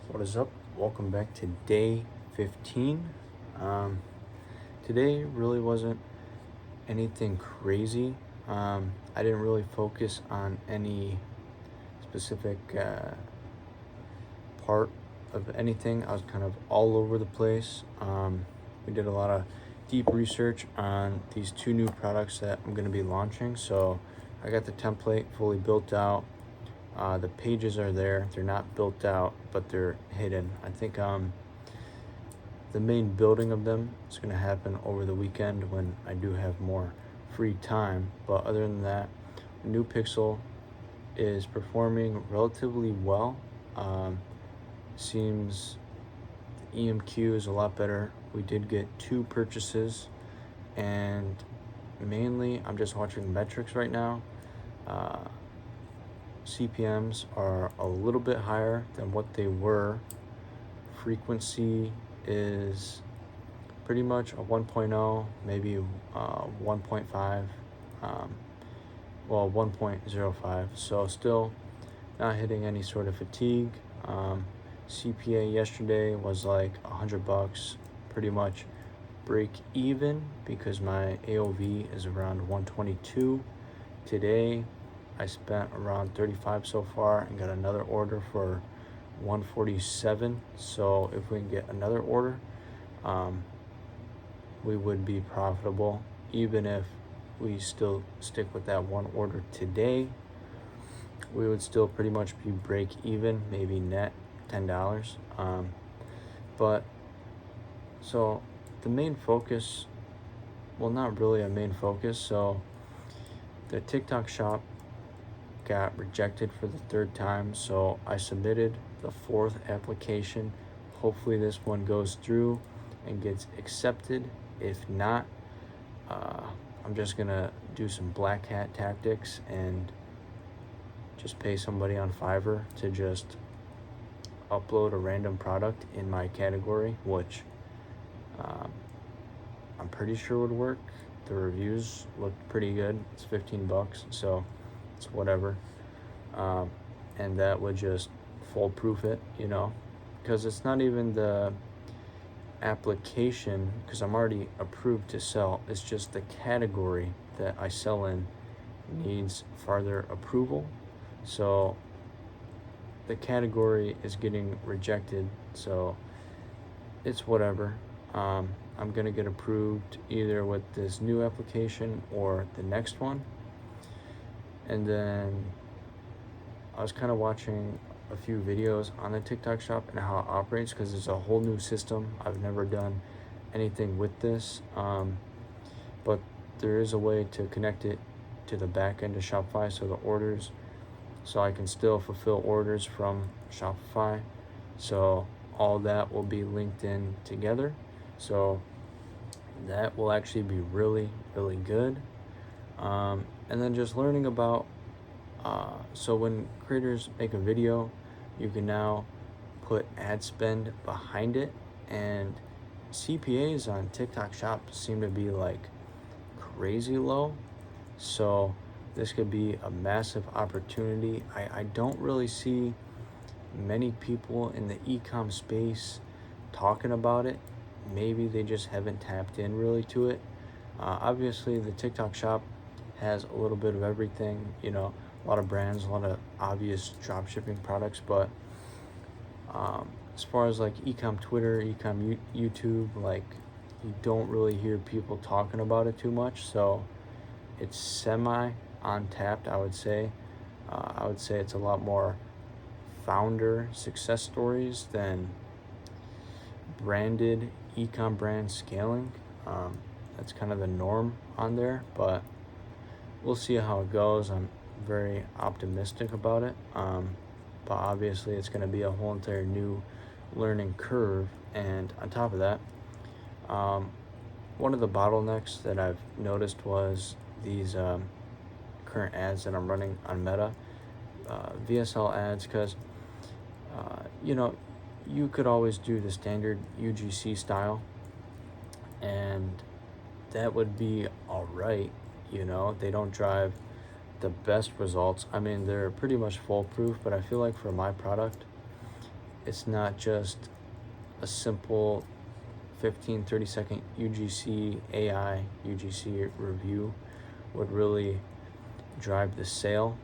What is up? Welcome back to day 15. Um, Today really wasn't anything crazy. I didn't really focus on any specific part of anything. I was kind of all over the place. We did a lot of deep research on these two new products that I'm going to be launching. So I got the template fully built out. The pages are there. They're not built out, but they're hidden. I think the main building of them is going to happen over the weekend when I do have more free time. But other than that, the new Pixel is performing relatively well. Seems the EMQ is a lot better. We did get 2 purchases, and mainly I'm just watching metrics right now. CPMs are a little bit higher than what they were. Frequency is pretty much a 1.0, maybe 1.5, 1.05. So still not hitting any sort of fatigue. CPA yesterday was like $100, pretty much break even because my AOV is around 122. Today I spent around 35 so far and got another order for 147. So if we can get another order, we would be profitable. Even if we still stick with that one order today, we would still pretty much be break even, maybe net $10. But so the main focus, well, not really a main focus. So the TikTok shop got rejected for the 3rd time, so I submitted the 4th application. Hopefully this one goes through and gets accepted. If not, I'm just gonna do some black hat tactics and just pay somebody on Fiverr to just upload a random product in my category, which I'm pretty sure would work. The reviews looked pretty good. It's $15, so it's whatever. And that would just foolproof it, because it's not even the application, because I'm already approved to sell. It's just the category that I sell in needs further approval. So the category is getting rejected, so it's whatever. I'm gonna get approved either with this new application or the next one. And then I was kind of watching a few videos on the TikTok shop and how it operates, because it's a whole new system. I've never done anything with this, but there is a way to connect it to the back end of Shopify, so I can still fulfill orders from Shopify. So all that will be linked in together. So that will actually be really, really good. And then just learning about, so when creators make a video, you can now put ad spend behind it, and CPAs on TikTok shop seem to be like crazy low. So this could be a massive opportunity. I don't really see many people in the e-com space talking about it. Maybe they just haven't tapped in really to it. Obviously the TikTok shop has a little bit of everything, a lot of brands, a lot of obvious dropshipping products, but as far as like e-com Twitter, e-com YouTube, like you don't really hear people talking about it too much. So it's semi untapped, I would say. I would say it's a lot more founder success stories than branded e-com brand scaling. That's kind of the norm on there, but we'll see how it goes. I'm very optimistic about it, but obviously it's going to be a whole entire new learning curve. And on top of that, one of the bottlenecks that I've noticed was these current ads that I'm running on Meta, VSL ads, because you could always do the standard UGC style, and that would be all right. They don't drive the best results. I mean, they're pretty much foolproof, but I feel like for my product, it's not just a simple 15-30 second UGC AI UGC review would really drive the sale.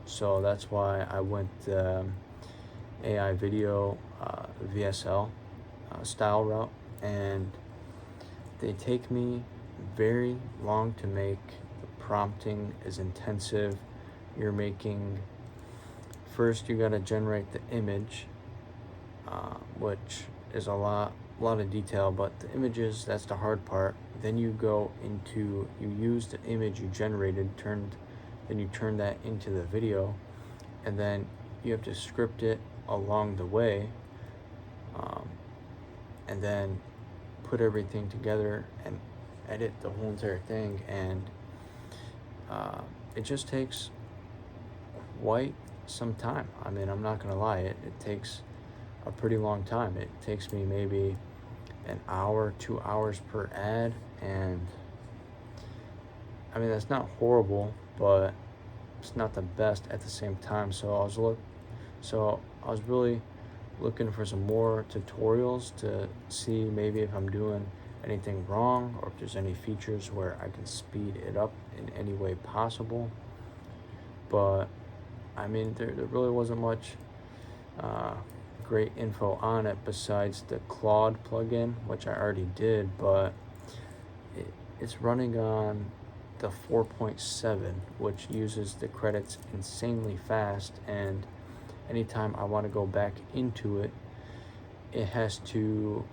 So that's why I went AI video VSL style route, and they take me very long to make. The prompting is intensive. You're making, first you got to generate the image, which is a lot of detail, but the images, that's the hard part. Then you go into, you use the image you generated, then you turn that into the video, and then you have to script it along the way, and then put everything together and edit the whole entire thing. And it just takes quite some time. I mean, I'm not gonna lie, it takes a pretty long time. It takes me maybe an hour, 2 hours per ad, and I mean, that's not horrible, but it's not the best at the same time. So I was really looking for some more tutorials to see maybe if I'm doing anything wrong, or if there's any features where I can speed it up in any way possible. But I mean, there really wasn't much great info on it besides the Claude plugin, which I already did, but it's running on the 4.7, which uses the credits insanely fast, and anytime I want to go back into it, it has to,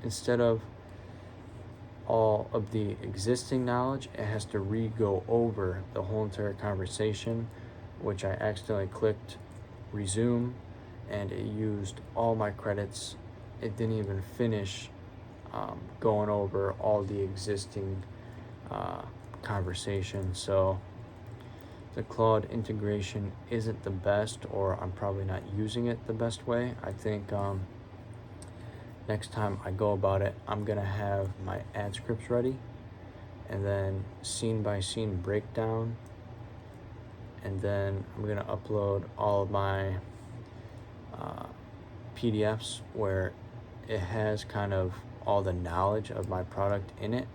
instead of all of the existing knowledge, it has to re-go over the whole entire conversation, which I accidentally clicked resume, and it used all my credits. It didn't even finish going over all the existing conversation. So the Claude integration isn't the best, or I'm probably not using it the best way. I think next time I go about it, I'm gonna have my ad scripts ready, and then scene by scene breakdown, and then I'm gonna upload all of my PDFs where it has kind of all the knowledge of my product in it,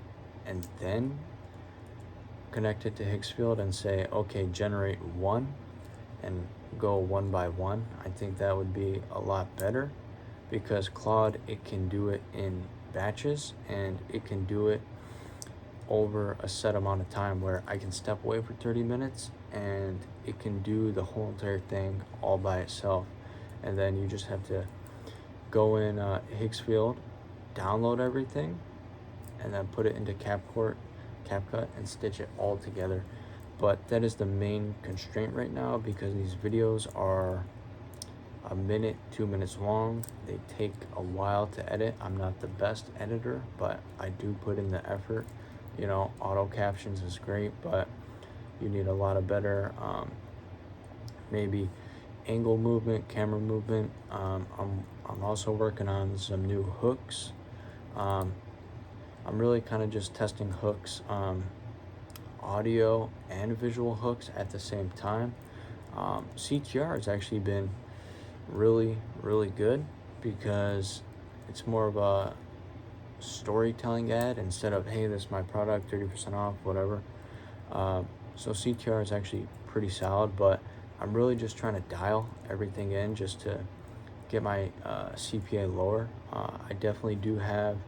and then connect it to Higgsfield and say, okay, generate one, and go one by one. I think that would be a lot better, because Claude, it can do it in batches, and it can do it over a set amount of time where I can step away for 30 minutes and it can do the whole entire thing all by itself. And then you just have to go in Higgsfield, download everything, and then put it into CapCut and stitch it all together. But that is the main constraint right now, because these videos are a minute, 2 minutes long. They take a while to edit. I'm not the best editor, but I do put in the effort. You know, auto captions is great, but you need a lot of better maybe angle movement, camera movement. I'm also working on some new hooks. I'm really kind of just testing hooks, audio and visual hooks at the same time. CTR has actually been really good, because it's more of a storytelling ad instead of, hey, this is my product, 30% off, whatever. So CTR is actually pretty solid, but I'm really just trying to dial everything in just to get my CPA lower. I definitely do have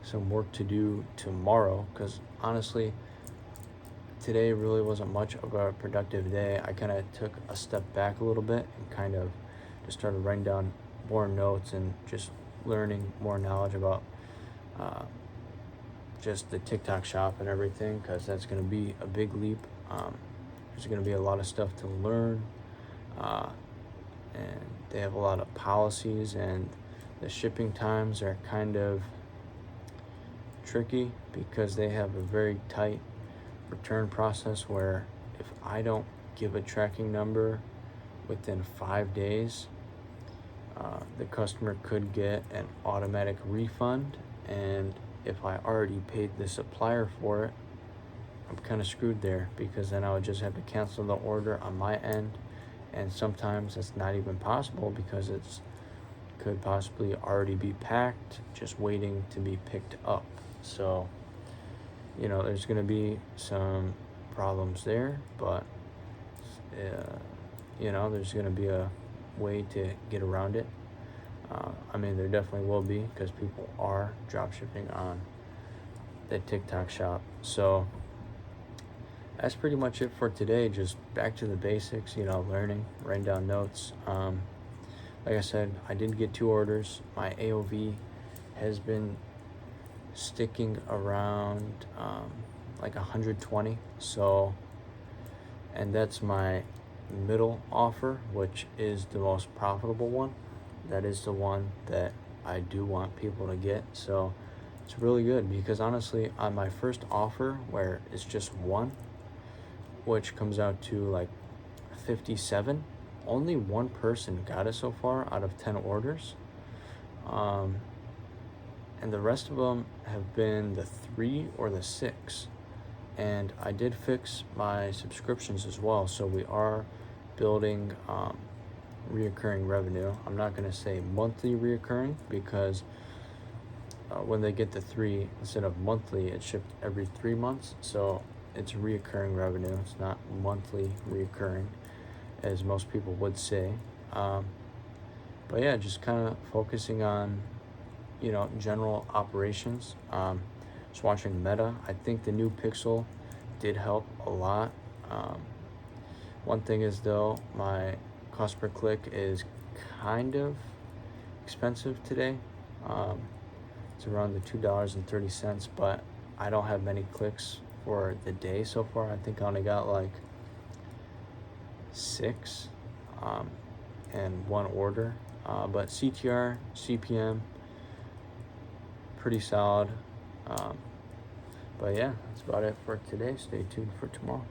some work to do tomorrow, because honestly, today really wasn't much of a productive day. I kind of took a step back a little bit and kind of just started writing down more notes and just learning more knowledge about just the TikTok shop and everything, because that's going to be a big leap. There's going to be a lot of stuff to learn, and they have a lot of policies, and the shipping times are kind of tricky, because they have a very tight return process where if I don't give a tracking number within 5 days, the customer could get an automatic refund, and if I already paid the supplier for it, I'm kind of screwed there, because then I would just have to cancel the order on my end, and sometimes that's not even possible because it's could possibly already be packed, just waiting to be picked up. So, there's going to be some problems there, but there's going to be a way to get around it. There definitely will be, because people are drop shipping on the TikTok shop. So that's pretty much it for today. Just back to the basics, learning, writing down notes. Like I said, I did get 2 orders. My AOV has been sticking around like 120. So, and that's my middle offer, which is the most profitable one. That is the one that I do want people to get. So it's really good, because honestly, on my first offer, where it's just one, which comes out to like 57, only one person got it so far out of 10 orders. And the rest of them have been the 3 or the 6. And I did fix my subscriptions as well, so we are building reoccurring revenue. I'm not going to say monthly reoccurring, because when they get the 3, instead of monthly, it's shipped every 3 months. So it's reoccurring revenue. It's not monthly reoccurring, as most people would say. But yeah, just kind of focusing on, general operations. Just watching Meta. I think the new Pixel did help a lot. One thing is, though, my cost per click is kind of expensive today. It's around the $2.30, but I don't have many clicks for the day so far. I think I only got like 6 and 1 order. But CTR, CPM, pretty solid. But yeah, that's about it for today. Stay tuned for tomorrow.